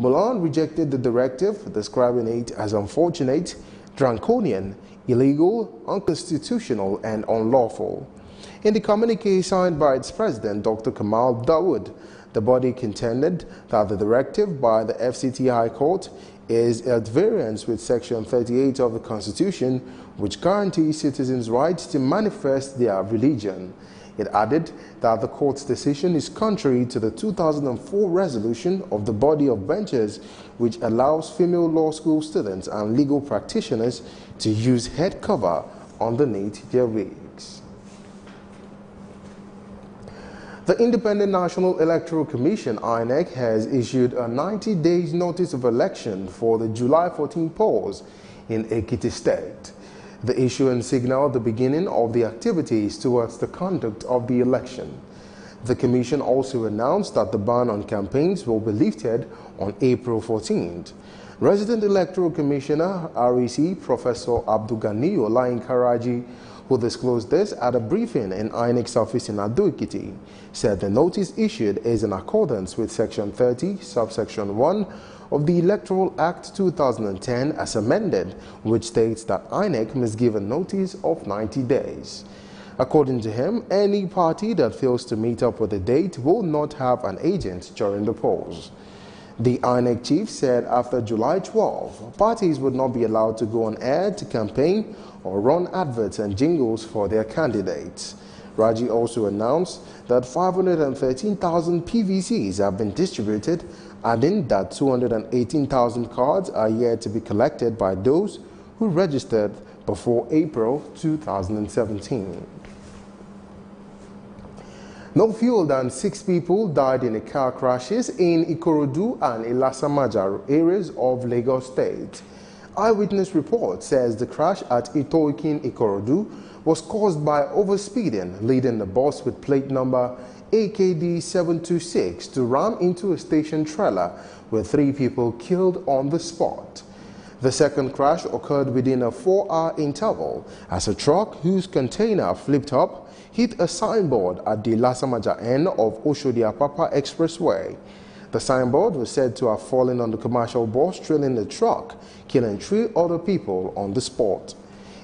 Mulan rejected the directive, describing it as unfortunate, draconian, illegal, unconstitutional, and unlawful. In the communique signed by its president, Dr. Kamal Dawood, the body contended that the directive by the FCT High Court is at variance with Section 38 of the Constitution, which guarantees citizens' rights to manifest their religion. It added that the court's decision is contrary to the 2004 resolution of the body of benches, which allows female law school students and legal practitioners to use head cover underneath their wigs. The Independent National Electoral Commission, INEC, has issued a 90-day notice of election for the July 14 polls in Ekiti State. The issuance signaled the beginning of the activities towards the conduct of the election. The Commission also announced that the ban on campaigns will be lifted on April 14th. Resident Electoral Commissioner, REC, Professor Abdulgani Olayin Karaji, who disclosed this at a briefing in INEC's office in Ado-Ekiti, said the notice issued is in accordance with Section 30, subsection 1 of the Electoral Act 2010 as amended, which states that INEC must give a notice of 90 days. According to him, any party that fails to meet up with the date will not have an agent during the polls. The INEC chief said after July 12, parties would not be allowed to go on air to campaign or run adverts and jingles for their candidates. Raji also announced that 513,000 PVCs have been distributed, adding that 218,000 cards are yet to be collected by those who registered before April 2017. No fewer than 6 people died in car crashes in Ikorodu and Ilasamaja areas of Lagos State. Eyewitness report says the crash at Itoikin, Ikorodu was caused by overspeeding, leading the bus with plate number AKD 726 to ram into a station trailer with 3 people killed on the spot. The second crash occurred within a 4-hour interval as a truck whose container flipped up hit a signboard at the Lasamaja end of Oshodi-Apapa Expressway. The signboard was said to have fallen on the commercial bus trailing the truck, killing 3 other people on the spot.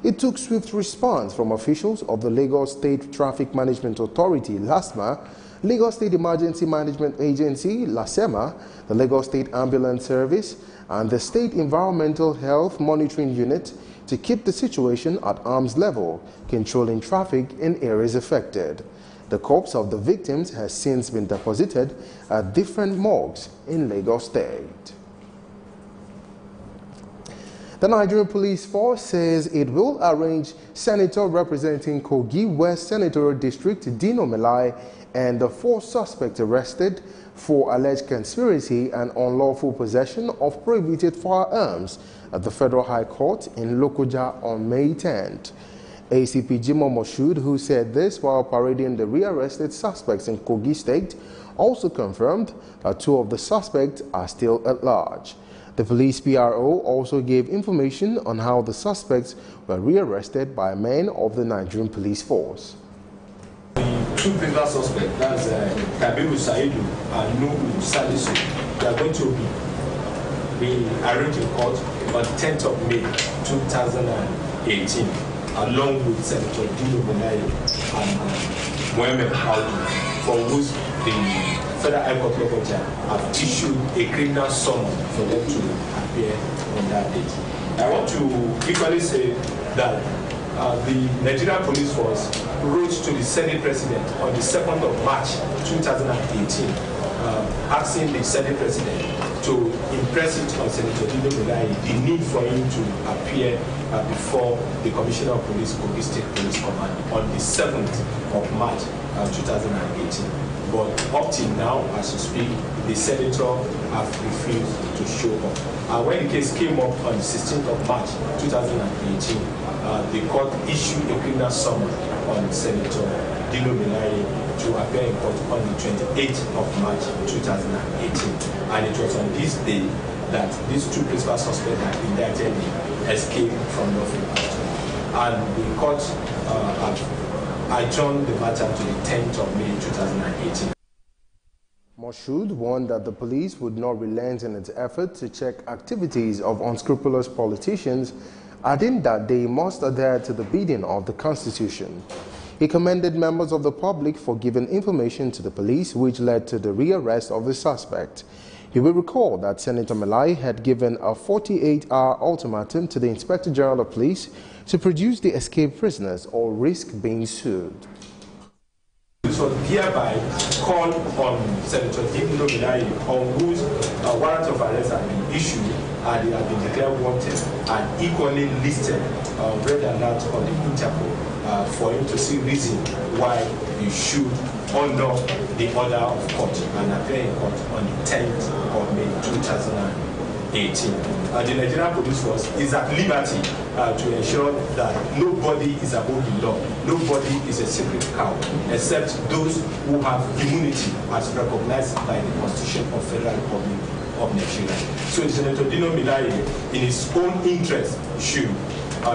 It took swift response from officials of the Lagos State Traffic Management Authority, LASMA, Lagos State Emergency Management Agency, LASEMA, the Lagos State Ambulance Service, and the State Environmental Health Monitoring Unit to keep the situation at arm's level, controlling traffic in areas affected. The corpse of the victims has since been deposited at different morgues in Lagos State. The Nigerian Police Force says it will arrange Senator representing Kogi West Senatorial District Dino Melai and the 4 suspects arrested for alleged conspiracy and unlawful possession of prohibited firearms at the Federal High Court in Lokoja on May 10th. ACP Jimo Moshood, who said this while parading the rearrested suspects in Kogi State, also confirmed that 2 of the suspects are still at large. The police PRO also gave information on how the suspects were rearrested by men of the Nigerian Police Force. The 2 principal suspects, that's Kabiru Saidu and Nuhu Salisu, they are going to be arraigned in court on 10th of May 2018, along with Senator Dino Melai and Mohamed Audu, for which the Federal High Court Lokoja have issued a criminal summons for them to appear on that date. I want to equally say that the Nigerian Police Force wrote to the Senate President on the 2nd of March 2018, asking the Senate President to impress it on Senator Dino Melai the need for him to appear before the Commissioner of Police, Kogi State Police Command, on the 7th of March 2018. But up till now, as you speak, the senator have refused to show up. When the case came up on the 16th of March 2018, the court issued a criminal summons on Senator Dino Melai to appear in court on the 28th of March 2018. And it was on this day that these 2 principal suspects had indicted escaped from lawful custody. And the court adjourned the matter to the 10th of May 2018. Moshood warned that the police would not relent in its effort to check activities of unscrupulous politicians, adding that they must adhere to the bidding of the Constitution. He commended members of the public for giving information to the police, which led to the rearrest of the suspect. You will recall that Senator Malai had given a 48-hour ultimatum to the Inspector General of Police to produce the escaped prisoners or risk being sued. So hereby call on Senator Dino Milai, on whose warrant of arrest has been issued and they have been declared wanted and equally listed red alert on the Interpol for him to see reason why you should honor the order of court and appear in court on the 10th of May 2018. The Nigerian Police Force is at liberty to ensure that nobody is above the law, nobody is a secret cow, except those who have immunity as recognized by the Constitution of Federal Republic of Nigeria. So Senator Dino Milai, in his own interest, should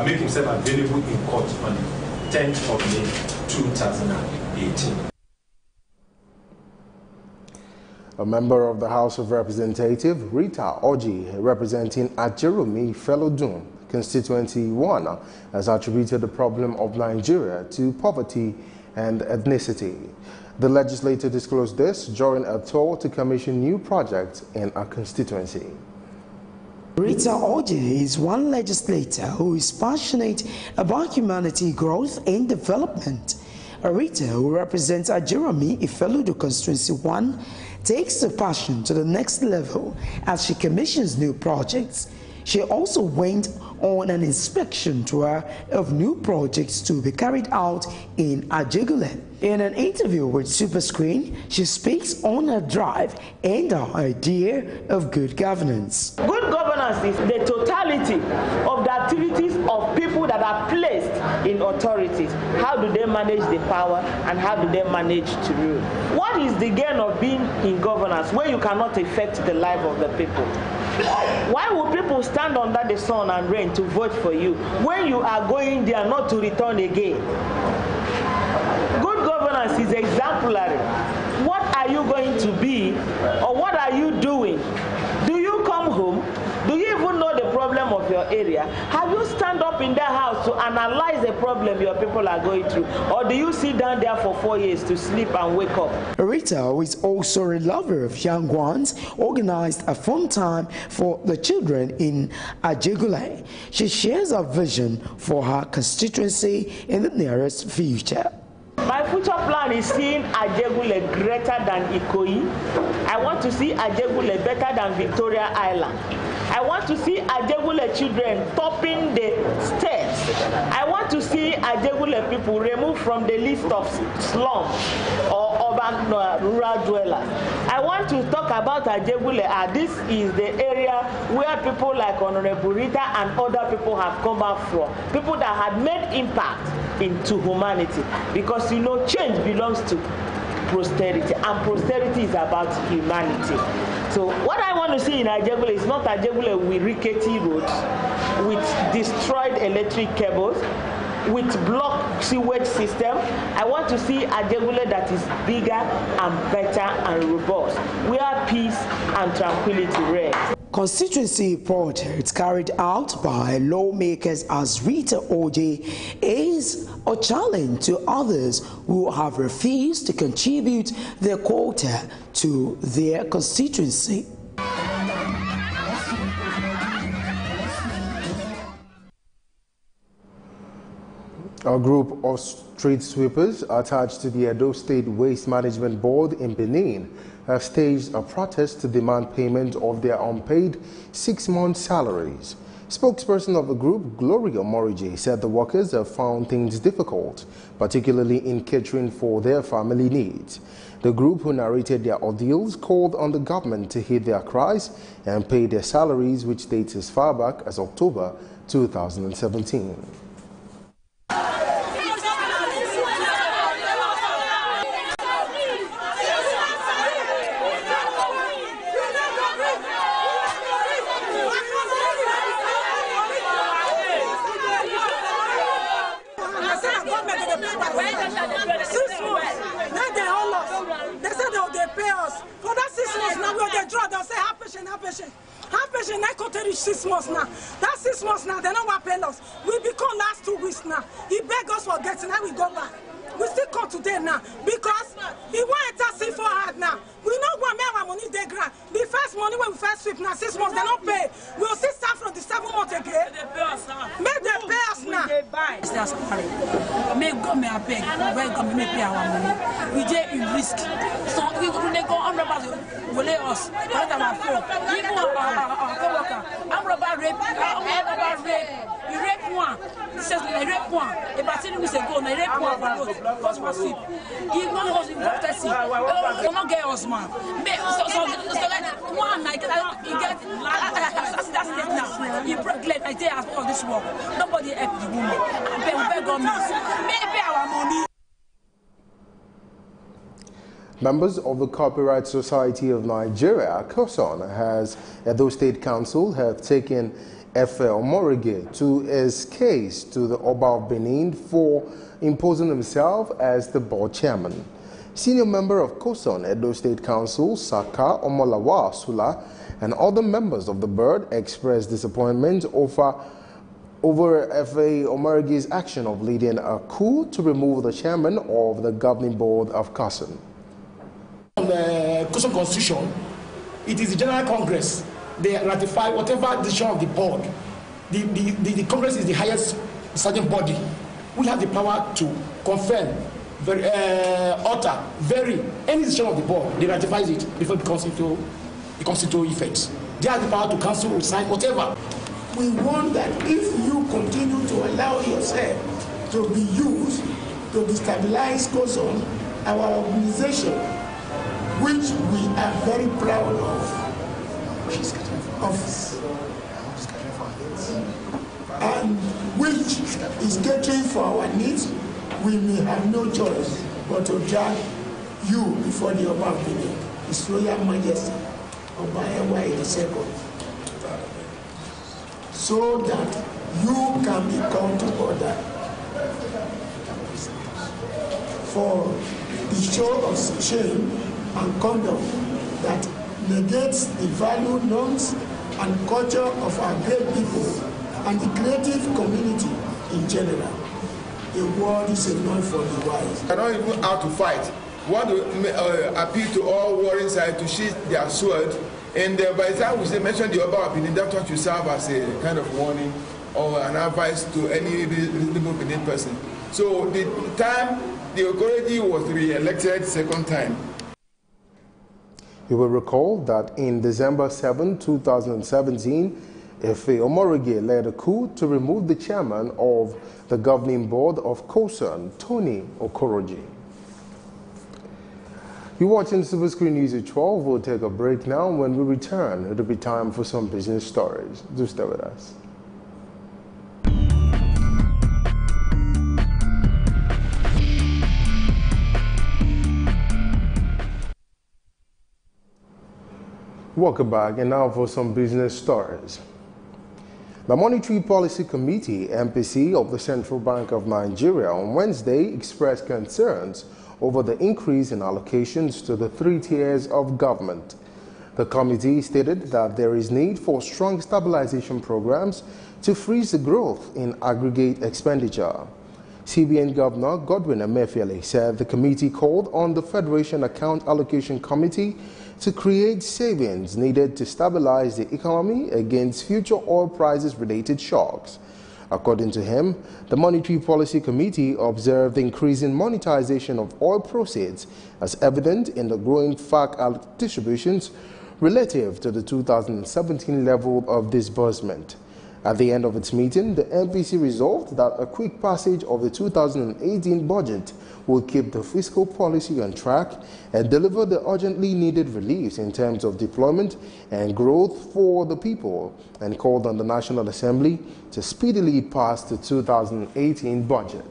make himself available in court on the 10th of May 2018. A member of the House of Representatives, Rita Oji, representing Ajeromi Felodun, Constituency 1, has attributed the problem of Nigeria to poverty and ethnicity. The legislator disclosed this during a tour to commission new projects in a constituency. Rita Oji is one legislator who is passionate about humanity, growth and development. Rita, who represents Ajeromi Ifeludu Constituency 1, takes the passion to the next level as she commissions new projects. She also went on an inspection tour of new projects to be carried out in Ajegule. In an interview with Superscreen, she speaks on her drive and her idea of good governance. Good governance is the totality of the activities of people that are placed in authorities. How do they manage the power and how do they manage to rule? What is the gain of being in governance when you cannot affect the life of the people? Why would people stand under the sun and rain to vote for you when you are going there not to return again? Good governance is exemplary. What are you going to be, or what are you doing? Do you come home? Do you even know the problem of your area? Have you stand up in that house to analyze the problem your people are going through? Or do you sit down there for 4 years to sleep and wake up? Rita, who is also a lover of young ones, organized a fun time for the children in Ajegule. She shares her vision for her constituency in the nearest future. My future plan is seeing Ajegule greater than Ikoyi. I want to see Ajegule better than Victoria Island. I want to see Ajegule children topping the stairs. I want to see Ajegule people removed from the list of slums or urban rural dwellers. I want to talk about Ajegule. This is the area where people like Honorable Rita and other people have come out from. People that had made impact into humanity. Because you know, change belongs to posterity, and posterity is about humanity. So what I want to see in Ajegule is not Ajegule with rickety roads, with destroyed electric cables, with blocked sewage system. I want to see Ajegule that is bigger and better and robust, where peace and tranquility reign. Constituency projects carried out by lawmakers as Rita Oji is a challenge to others who have refused to contribute their quota to their constituency. A group of street sweepers attached to the Edo State Waste Management Board in Benin have staged a protest to demand payment of their unpaid 6-month salaries. Spokesperson of the group, Gloria Morije, said the workers have found things difficult, particularly in catering for their family needs. The group, who narrated their ordeals, called on the government to heed their cries and pay their salaries, which dates as far back as October 2017. Now they all lost. They said they pay us for that patience. Have patience. I can't reach 6 months now. That 6 months now, they don't want to pay us. We become last 2 weeks now. He beg us for getting, now we go back. We still come today now because he want to see for hard now. We know what make our money they grant. The first money when we first sweep now 6 months they don't pay. We'll still start from the 7 months again. Make them pay us now. That's sorry. May God may I beg. Where God may pay our money. We did in risk. So we go on robbers will let us. But our phone. Even our co-worker. I'm robber rape. You rape one. Says I rape one. About 10 weeks ago, I rape one. Because we sleep. He was involved. He not get us, man. So like one night, he get that's it now. He broke leg. I tell us of this work. Nobody help the woman. We beg government. May pay our money. Members of the Copyright Society of Nigeria, COSON, has Edo State Council have taken Efe Omorige to his case to the Oba of Benin for imposing himself as the board chairman. Senior member of COSON, Edo State Council, Saka Omolawa Sula, and other members of the board expressed disappointment over Efe Omorige's action of leading a coup to remove the chairman of the governing board of COSON. On the COSON Constitution, it is the General Congress. They ratify whatever decision of the board. The Congress is the highest deciding body. We have the power to confirm, alter, vary any decision of the board. They ratify it before it comes into effect. They have the power to cancel or sign whatever. We want that if you continue to allow yourself to be used to destabilize COSON, our organization, which we are very proud of, and which is catering for our needs, we may have no choice but to drag you before the Oba of Benin, His Royal Majesty Oba Ewa II, so that you can be called to order for the show of shame and conduct that negates the value, norms, and culture of our great people and the creative community in general. A word is enough for the wise. I don't even know how to fight. We want to appeal to all warring sides to sheath their sword. And by the time we mention the Oba of Benin, that's what you serve as a kind of warning or an advice to any reasonable Benin person. So the time the authority was re-elected second time. You will recall that in December 7, 2017, Efe Omorige led a coup to remove the chairman of the governing board of COSON, Tony Okoroji. You're watching Superscreen News at 12. We'll take a break now. When we return, it'll be time for some business stories. Do stay with us. Welcome back, and now for some business stories. The Monetary Policy Committee, MPC, of the Central Bank of Nigeria on Wednesday expressed concerns over the increase in allocations to the 3 tiers of government. The committee stated that there is need for strong stabilization programs to freeze the growth in aggregate expenditure. CBN Governor Godwin Emefiele said the committee called on the Federation Account Allocation Committee to create savings needed to stabilize the economy against future oil prices related shocks. According to him, the Monetary Policy Committee observed the increasing monetization of oil proceeds as evident in the growing FAC distributions relative to the 2017 level of disbursement. At the end of its meeting, the MPC resolved that a quick passage of the 2018 budget will keep the fiscal policy on track and deliver the urgently needed reliefs in terms of deployment and growth for the people, and called on the National Assembly to speedily pass the 2018 budget.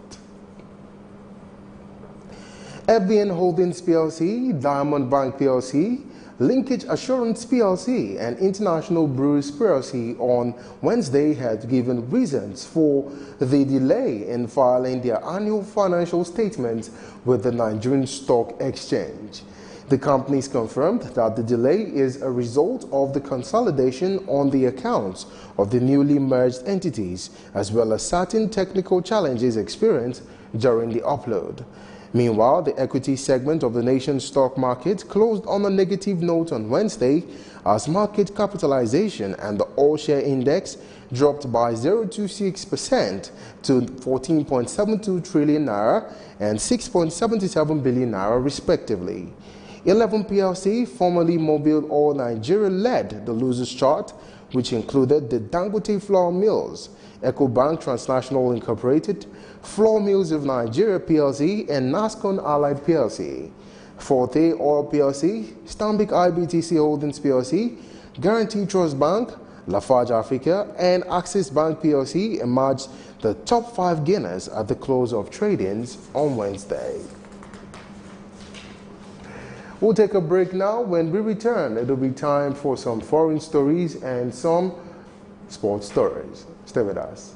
FBN Holdings PLC, Diamond Bank PLC, Linkage Assurance PLC, and International Brewers PLC on Wednesday had given reasons for the delay in filing their annual financial statements with the Nigerian Stock Exchange. The companies confirmed that the delay is a result of the consolidation on the accounts of the newly merged entities, as well as certain technical challenges experienced during the upload. Meanwhile, the equity segment of the nation's stock market closed on a negative note on Wednesday as market capitalization and the all-share index dropped by 0.26% to 14.72 trillion naira and 6.77 billion naira respectively. 11 PLC, formerly Mobile Oil Nigeria, led the losers chart, which included the Dangote Flour Mills, EcoBank Transnational Incorporated, Flour Mills of Nigeria PLC, and Nascon Allied PLC. Forte Oil PLC, Stanbic IBTC Holdings PLC, Guarantee Trust Bank, Lafarge Africa, and Axis Bank PLC emerged the top 5 gainers at the close of tradings on Wednesday. We'll take a break now. When we return, it'll be time for some foreign stories and some sports stories. Stay with us.